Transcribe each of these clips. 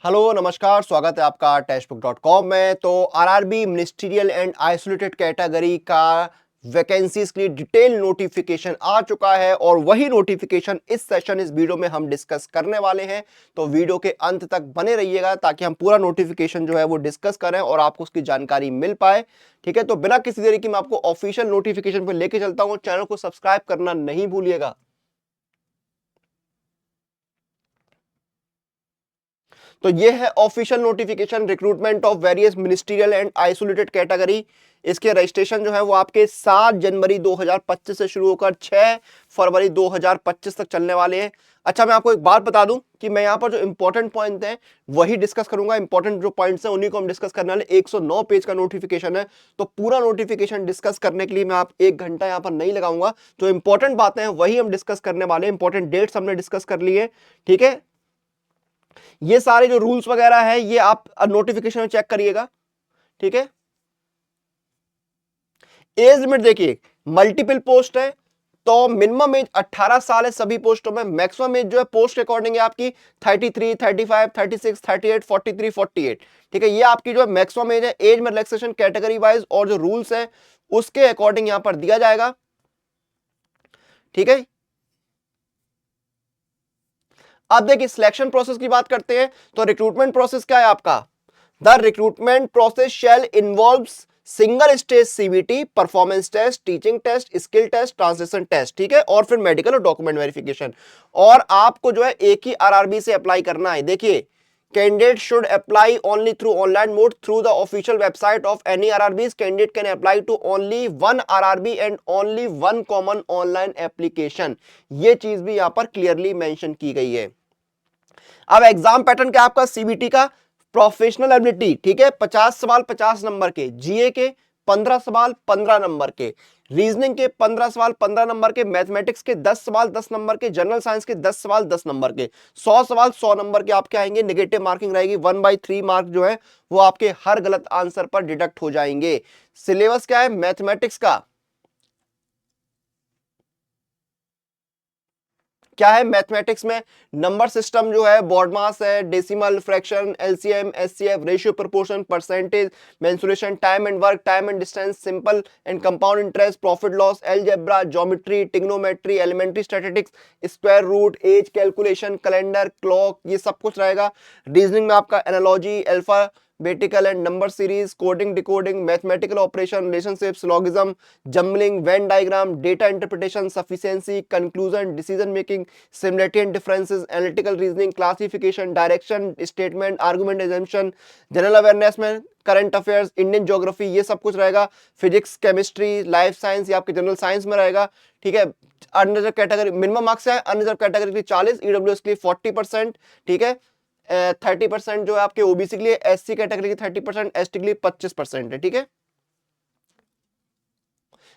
Hello नमस्कार, स्वागत है आपका टेक्स्टबुक.com में। तो RRB ministerial and isolated category का वैकेंसीज के लिए डिटेल नोटिफिकेशन आ चुका है और वही नोटिफिकेशन इस सेशन इस वीडियो में हम डिस्कस करने वाले हैं। तो वीडियो के अंत तक बने रहिएगा ताकि हम पूरा नोटिफिकेशन जो है वो डिस्कस करें और आपको उसकी जानकारी मिल पाए। ठीक है, तो बिना किसी देरी की मैं आपको ऑफिशियल नोटिफिकेशन पे लेके चलता हूं। चैनल को सब्सक्राइब करना नहीं भूलिएगा। तो ये है official notification recruitment of various ministerial and isolated category. इसके रजिस्ट्रेशन जो है वो आपके 7 जनवरी 2025 से शुरू होकर 6 फरवरी 2025 तक चलने वाले हैं। अच्छा, मैं आपको एक बात बता दूं कि मैं यहाँ पर जो इंपॉर्टेंट पॉइंट हैं वही डिस्कस करूंगा। इंपॉर्टेंट जो पॉइंट्स हैं उन्हीं को हम डिस्कस करने वाले। 109 पेज का नोटिफिकेशन है, तो पूरा नोटिफिकेशन डिस्कस करने के लिए मैं आप 1 घंटा यहाँ पर नहीं लगाऊंगा। जो इंपॉर्टेंट बातें हैं वही हम डिस्कस करने वाले हैं। इंपॉर्टेंट डेट्स हमने डिस्कस कर लिए। ठीक है, ये सारे जो रूल्स वगैरह है ये आप नोटिफिकेशन में चेक करिएगा। ठीक है, एज लिमिट देखिए, मल्टीपल पोस्ट है तो मिनिमम एज 18 साल है सभी पोस्टों में। मैक्सिमम एज जो है पोस्ट के अकॉर्डिंग है आपकी 33, 35, 36, 38, 43, 48। ठीक है, ये आपकी जो है मैक्सिमम एज है। एज में रिलैक्सेशन कैटेगरी वाइज और जो रूल्स है उसके अकॉर्डिंग यहां पर दिया जाएगा। ठीक है, अब देखिए सिलेक्शन प्रोसेस की बात करते हैं। तो रिक्रूटमेंट प्रोसेस क्या है आपका? The recruitment process shall involves single stage CBT, performance test, teaching test, skill test, translation test. ठीक है, और फिर मेडिकल और डॉक्यूमेंट वेरिफिकेशन। और आपको जो है एक ही आरआरबी से अप्लाई करना है। देखिए, candidate should apply only through online mode through the official website of any RRBs. Candidate can apply to only one RRB and only one common online application. ये चीज भी यहां पर क्लियरली मेंशन की गई है। अब एग्जाम पैटर्न क्या आपका? सीबीटी का प्रोफेशनल एबिलिटी, ठीक है, 50 सवाल 50 नंबर के, जीए के 15 सवाल 15 नंबर के, रीजनिंग के 15 सवाल 15 नंबर के, मैथमेटिक्स के 10 सवाल 10 नंबर के, जनरल साइंस के 10 सवाल 10 नंबर के, 100 सवाल 100 नंबर के आपके आएंगे। नेगेटिव मार्किंग रहेगी, 1/3 मार्क जो है वो आपके हर गलत आंसर पर डिडक्ट हो जाएंगे। सिलेबस क्या है मैथमेटिक्स का? क्या है मैथमेटिक्स में? नंबर सिस्टम जो है, बॉडमास है, decimal, fraction, LCM, HCF, ratio, proportion, percentage, mensuration, time and work, time and distance, simple and compound interest, profit loss, algebra, geometry, trigonometry, elementary statistics, square root, age calculation, calendar, clock, ये सब कुछ रहेगा। Reasoning में आपका analogy, alphabetical and number series, coding, decoding, mathematical operation, relationships, syllogism, jumbling, Venn diagram, data interpretation, sufficiency, conclusion, decision making, similarity and differences, analytical reasoning, classification, direction, statement, argument, assumption, general awareness में current affairs, Indian geography, ये सब कुछ रहेगा। Physics, chemistry, life science, ये आपके general science में रहेगा। ठीक है, अनरिजर्व कैटेगरी मिनिमम मार्क्स है, अनरिजर्व कैटेगरी के लिए 40, ईडब्ल्यूएस के लिए 40%। ठीक है, 30% जो है आपके ओबीसी के लिए, एससी कैटेगरी की 30%, एसटी के लिए 25% है। ठीक है,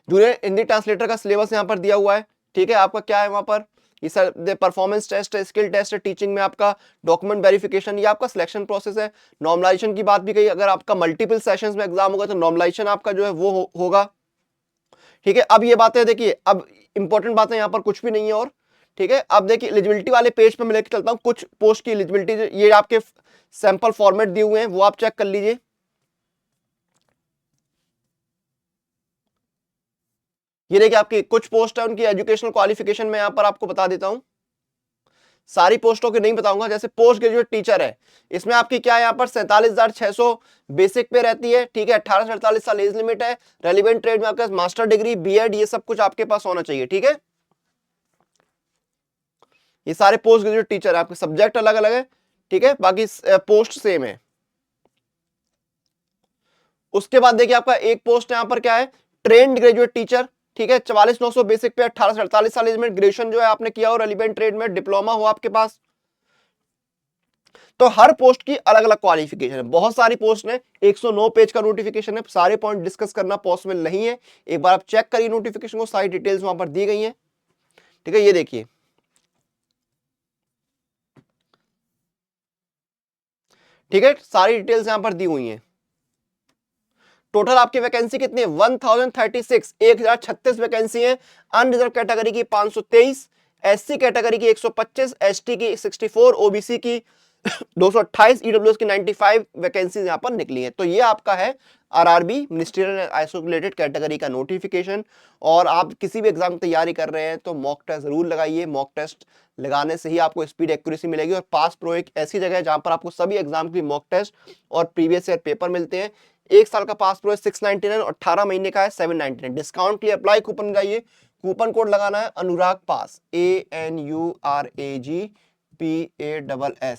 जूनियर हिंदी ट्रांसलेटर का सिलेबस यहाँ पर दिया हुआ है। ठीक है, आपका क्या है वहां पर? ये सर परफॉर्मेंस टेस्ट है, स्किल टेस्ट है, टीचिंग में आपका डॉक्यूमेंट वेरिफिकेशन, ये आपका सिलेक्शन प्रोसेस है। नॉर्मलाइजेशन की बात भी कही, अगर आपका मल्टीपल सेशंस में एग्जाम होगा तो नॉर्मलाइजेशन आपका जो है वो होगा। ठीक है, अब ये बातें देखिए, अब इंपॉर्टेंट बातें यहाँ पर कुछ भी नहीं है और। ठीक है, अब देखिए एलिजिबिलिटी वाले पेज पे मैं लेकर चलता हूँ कुछ पोस्ट की एलिजिबिलिटी। ये आपके सैंपल फॉर्मेट दिए हुए हैं वो आप चेक कर लीजिए। ये देखिए आपकी कुछ पोस्ट है, उनकी एजुकेशनल क्वालिफिकेशन में यहां पर आपको बता देता हूं। सारी पोस्टों के नहीं बताऊंगा। जैसे पोस्ट ग्रेजुएट टीचर है, इसमें आपकी क्या है यहाँ पर 47,600 बेसिक पे रहती है। ठीक है, 18 से 48 साल एज लिमिट है। रेलिवेंट ट्रेड में आपके पास मास्टर डिग्री, बीएड, ये सब कुछ आपके पास होना चाहिए। ठीक है, ये सारे पोस्ट ग्रेजुएट टीचर है, आपके सब्जेक्ट अलग अलग है। ठीक है, बाकी पोस्ट सेम है। उसके बाद देखिए आपका एक पोस्ट यहाँ पर क्या है, ट्रेंड ग्रेजुएट टीचर। ठीक है, 44,900 बेसिक पे, 18 से 48 साल एज में, ग्रेजुएशन जो है आपने किया हो, रेलिवेंट ट्रेड में डिप्लोमा हो आपके पास। तो हर पोस्ट की अलग अलग क्वालिफिकेशन है। बहुत सारी पोस्ट है, 109 पेज का नोटिफिकेशन है, सारे पॉइंट डिस्कस करना पॉसिबल नहीं है। एक बार आप चेक करिए नोटिफिकेशन को, सारी डिटेल्स वहां पर दी गई हैं। ठीक है, ये देखिए, ठीक है, सारी डिटेल्स यहां पर दी हुई हैं। टोटल आपकी वैकेंसी कितनी है? 1036, 1036 वैकेंसी है। अनरिजर्व कैटेगरी की 523, एससी कैटेगरी की 125, एसटी की 64, ओबीसी की 228 ईडब्ल्यूएस की 95 वैकेंसीज यहां पर निकली है। तो ये आपका है आरआरबी मिनिस्ट्रियल आइसोलेटेड कैटेगरी का नोटिफिकेशन। और आप किसी भी एग्जाम की तैयारी कर रहे हैं तो मॉक टेस्ट जरूर लगाइए। मॉक टेस्ट लगाने से ही आपको स्पीड एक्यूरेसी मिलेगी। और पास प्रो एक ऐसी जगह है जहां पर आपको सभी एग्जाम की मॉक टेस्ट और प्रीवियस ईयर पेपर मिलते हैं। एक साल का पास प्रो है 699 और 18 महीने का है 799। डिस्काउंट के लिए अप्लाई कूपन जाइए, कूपन कोड लगाना है अनुराग पास, ANURAGPASS,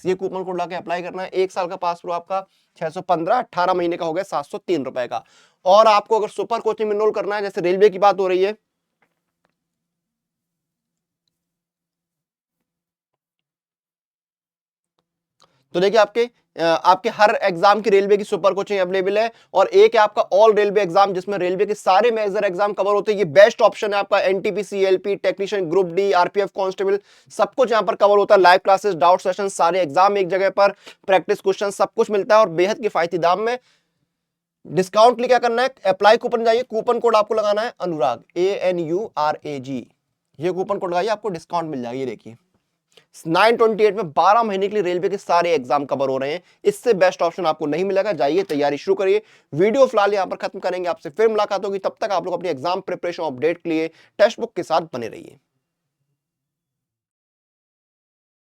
ये कूपन कोड लाके अप्लाई करना है। एक साल का पास प्रो आपका 615, 18 महीने का हो गया 703 रुपए का। और आपको अगर सुपर कोचिंग में एनरोल करना है, जैसे रेलवे की बात हो रही है, तो देखिए आपके हर एग्जाम की रेलवे की सुपर कोचिंग अवेलेबल है। और एक है आपका ऑल रेलवे एग्जाम, जिसमें रेलवे के सारे मेजर एग्जाम कवर होते हैं। ये बेस्ट ऑप्शन है आपका। NTPC, LP, technician, group D, RPF constable, सब कुछ यहां पर कवर होता है। लाइव क्लासेस, डाउट सेशन, सारे एग्जाम एक जगह पर, प्रैक्टिस क्वेश्चन, सब कुछ मिलता है और बेहद किफायती दाम में। डिस्काउंट के लिए क्या करना है, अप्लाई कूपन जाइए, कूपन कोड आपको लगाना है अनुराग, ANURAG, ये कूपन कोड लगाइए, आपको डिस्काउंट मिल जाएगी। देखिए 928 में 12 महीने के लिए रेलवे के सारे एग्जाम कवर हो रहे हैं। इससे बेस्ट ऑप्शन आपको नहीं मिलेगा। जाइए तैयारी शुरू करिए। वीडियो फिलहाल यहां पर खत्म करेंगे, आपसे फिर मुलाकात होगी। तब तक आप लोग अपनी एग्जाम प्रिपरेशन अपडेट के लिए टेक्स्ट बुक के साथ बने रहिए।